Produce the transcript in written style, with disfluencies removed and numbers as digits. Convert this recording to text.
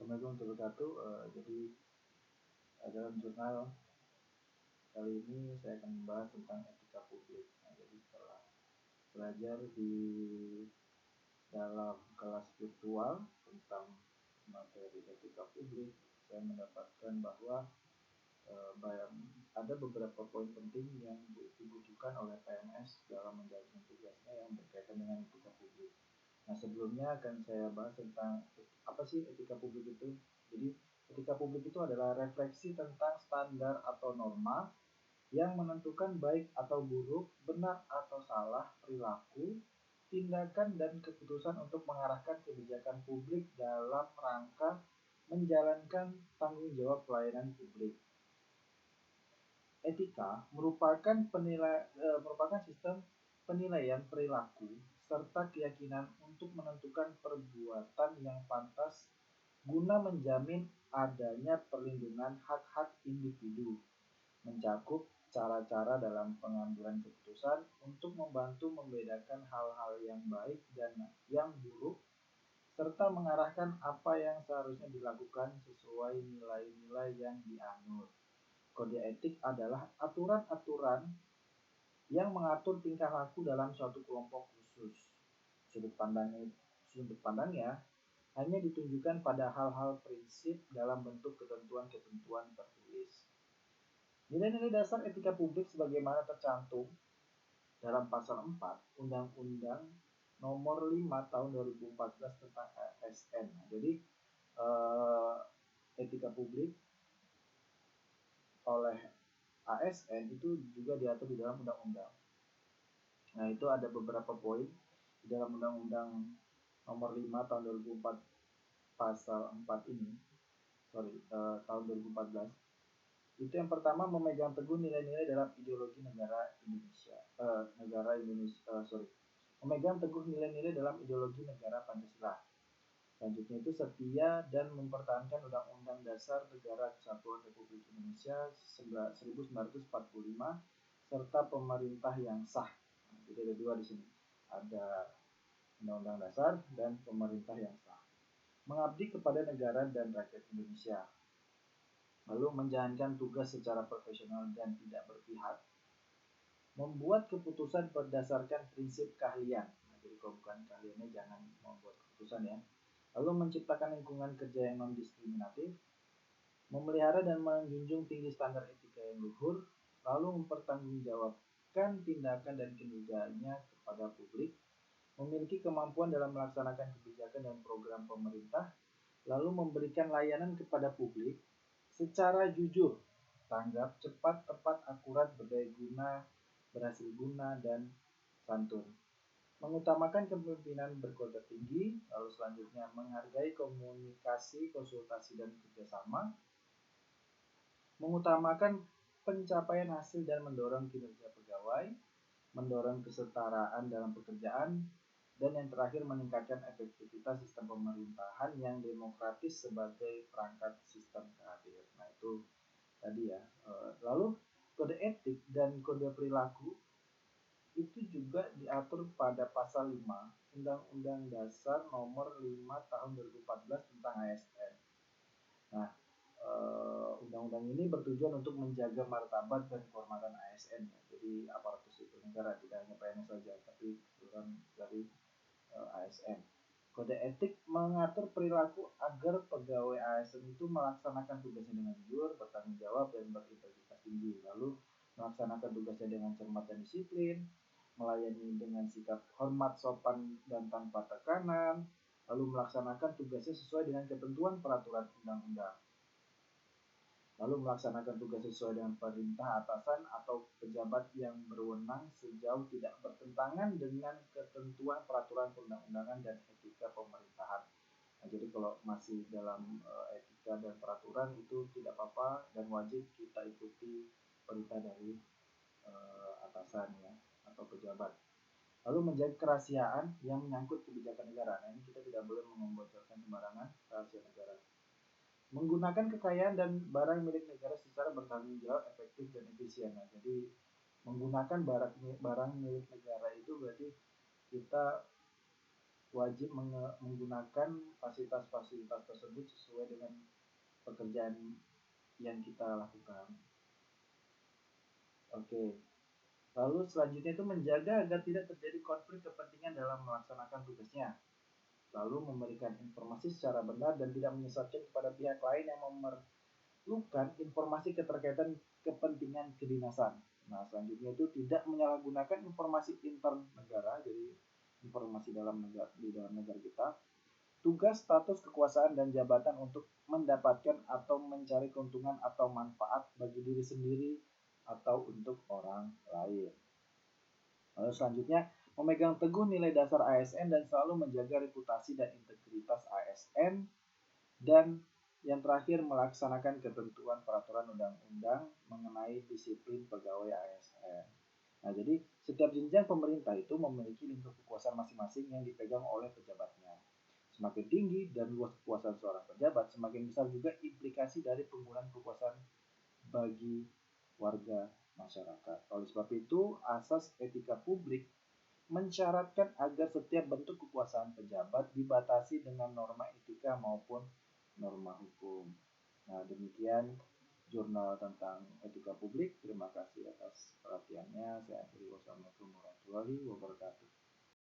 Assalamualaikum warahmatullahi wabarakatuh. Jadi dalam jurnal kali ini saya akan membahas tentang etika publik. Jadi setelah belajar di dalam kelas virtual tentang materi etika publik, saya mendapatkan bahwa ada beberapa poin penting yang dibutuhkan oleh PNS dalam menjalankan tugasnya yang berkaitan dengan etika publik. Nah, sebelumnya akan saya bahas tentang apa sih etika publik itu. Jadi, etika publik itu adalah refleksi tentang standar atau norma yang menentukan baik atau buruk, benar atau salah perilaku, tindakan dan keputusan untuk mengarahkan kebijakan publik dalam rangka menjalankan tanggung jawab pelayanan publik. Etika merupakan sistem penilaian perilaku serta keyakinan untuk menentukan perbuatan yang pantas guna menjamin adanya perlindungan hak-hak individu, mencakup cara-cara dalam pengambilan keputusan untuk membantu membedakan hal-hal yang baik dan yang buruk, serta mengarahkan apa yang seharusnya dilakukan sesuai nilai-nilai yang dianut. Kode etik adalah aturan-aturan yang mengatur tingkah laku dalam suatu kelompok khusus. Sudut pandangnya hanya ditunjukkan pada hal-hal prinsip dalam bentuk ketentuan-ketentuan tertulis. Nilai-nilai dasar etika publik sebagaimana tercantum dalam pasal 4 Undang-Undang Nomor 5 Tahun 2014 tentang ASN. Jadi etika publik oleh ASN itu juga diatur di dalam undang-undang. Nah, itu ada beberapa poin di dalam Undang-Undang Nomor 5 Tahun 2004 pasal 4 ini. Tahun 2014. Itu yang pertama, memegang teguh nilai-nilai dalam ideologi memegang teguh nilai-nilai dalam ideologi negara Pancasila. Selanjutnya itu setia dan mempertahankan Undang-Undang Dasar Negara Kesatuan Republik Indonesia 1945 serta pemerintah yang sah. Jadi ada dua di sini. Ada Undang-Undang Dasar dan pemerintah yang sah. Mengabdi kepada negara dan rakyat Indonesia. Lalu menjalankan tugas secara profesional dan tidak berpihak. Membuat keputusan berdasarkan prinsip keahlian. Nah, jadi kalau bukan keahliannya jangan membuat keputusan ya. Lalu menciptakan lingkungan kerja yang non-diskriminatif, memelihara dan menjunjung tinggi standar etika yang luhur, lalu mempertanggungjawabkan tindakan dan kinerjanya kepada publik, memiliki kemampuan dalam melaksanakan kebijakan dan program pemerintah, lalu memberikan layanan kepada publik secara jujur, tanggap, cepat, tepat, akurat, berdaya guna, berhasil guna, dan santun. Mengutamakan kepemimpinan berkualitas tinggi, lalu selanjutnya menghargai komunikasi, konsultasi, dan kerjasama, mengutamakan pencapaian hasil dan mendorong kinerja pegawai, mendorong kesetaraan dalam pekerjaan, dan yang terakhir meningkatkan efektivitas sistem pemerintahan yang demokratis sebagai perangkat sistem keadilan. Nah, itu tadi ya. Lalu kode etik dan kode perilaku itu juga diatur pada pasal 5 Undang-Undang Dasar Nomor 5 Tahun 2014 tentang ASN. Nah, undang-undang ini bertujuan untuk menjaga martabat dan kehormatan ASN ya. Jadi aparatur sipil negara, tidak hanya PNS saja, tapi keseluruhan dari ASN. Kode etik mengatur perilaku agar pegawai ASN itu melaksanakan tugasnya dengan jujur, bertanggung jawab, dan berintegritas tinggi. Lalu melaksanakan tugasnya dengan cermat dan disiplin, melayani dengan sikap hormat, sopan, dan tanpa tekanan, lalu melaksanakan tugasnya sesuai dengan ketentuan peraturan undang-undang, lalu melaksanakan tugas sesuai dengan perintah atasan atau pejabat yang berwenang sejauh tidak bertentangan dengan ketentuan peraturan perundang-undangan dan etika pemerintahan. Nah, jadi kalau masih dalam etika dan peraturan itu tidak apa-apa dan wajib kita ikuti perintah dari atasan ya atau pejabat. Lalu menjaga kerahasiaan yang menyangkut kebijakan negara. Nah, ini kita tidak boleh membocorkan sembarangan rahasia negara. Menggunakan kekayaan dan barang milik negara secara bertanggung jawab, efektif, dan efisien. Nah, jadi menggunakan barang milik negara itu berarti kita wajib menggunakan fasilitas-fasilitas tersebut sesuai dengan pekerjaan yang kita lakukan. Oke. Lalu selanjutnya itu menjaga agar tidak terjadi konflik kepentingan dalam melaksanakan tugasnya. Lalu memberikan informasi secara benar dan tidak menyesatkan kepada pihak lain yang memerlukan informasi keterkaitan kepentingan kedinasan. Nah, selanjutnya itu tidak menyalahgunakan informasi inter negara, jadi informasi di dalam negara kita, tugas, status, kekuasaan, dan jabatan untuk mendapatkan atau mencari keuntungan atau manfaat bagi diri sendiri atau untuk orang lain. Lalu selanjutnya, memegang teguh nilai dasar ASN dan selalu menjaga reputasi dan integritas ASN. Dan yang terakhir, melaksanakan ketentuan peraturan undang-undang mengenai disiplin pegawai ASN. Nah, jadi setiap jenjang pemerintah itu memiliki lingkup kekuasaan masing-masing yang dipegang oleh pejabatnya. Semakin tinggi dan luas kekuasaan seorang pejabat, semakin besar juga implikasi dari penggunaan kekuasaan bagi warga masyarakat. Oleh sebab itu, asas etika publik mensyaratkan agar setiap bentuk kekuasaan pejabat dibatasi dengan norma etika maupun norma hukum. Nah, demikian jurnal tentang etika publik. Terima kasih atas perhatiannya. Saya akhiri. Wassalamualaikum warahmatullahi wabarakatuh.